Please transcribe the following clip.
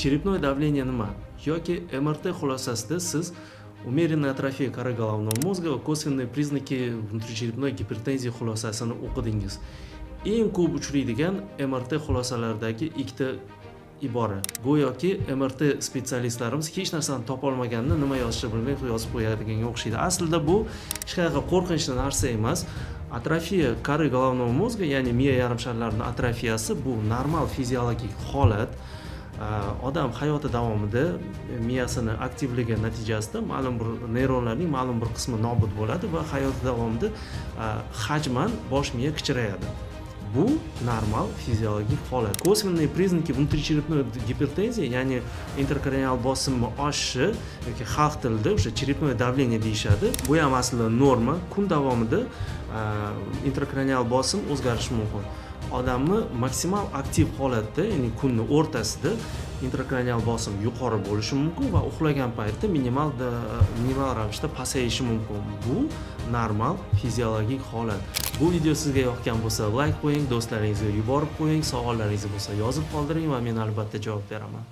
Черепное давление nima? Yoki MRT xulosasida siz умеренная атрофия коры головного мозга va косвенные признаки внутричерепной гипертензии xulosasini o'qidingiz. Eng ko'p uchraydigan MRT xulosalaridagi ikkita ibora. Go'yoki MRT spetsialistlarimiz hech narsani topolmaganini nima yozishni bilmay yozib qo'yadiganga o'xshaydi. Aslida bu hech qanaqa qo'rqinchli narsa emas. Atrofiya kory головного mozga, ya'ni miya yarim sharlarining atrofiyasi bu normal fiziologik holat. Odam hayoti davomida miyasini aktivligi natijasida ma'lum bir neyronlarning ma'lum bir qismi nobud bo'ladi va hayoti davomida hajman bosh miya kichrayadi. Bu normal fiziologik holat. Kosvenные признаки внутричерепной гипертензии, ya'ni intrakranial bosimni oshishi yoki xalq tilida o'sha черепное давление deyishadi. Bu ham aslida norma. Kun davomida intrakranial bosim o'zgarishi mumkin. Odamni maksimal aktiv holatda, ya'ni kunning o'rtasida intrakranial bosim yuqori bo'lishi mumkin va uxlagan paytda minimal ravishda pasayishi mumkin. Bu normal fiziologik holat. Bu video sizga yoqgan bo'lsa, like qo'ying, do'stlaringizga yuborib qo'ying, savollaringiz bo'lsa yozib qoldiring va men albatta javob beraman.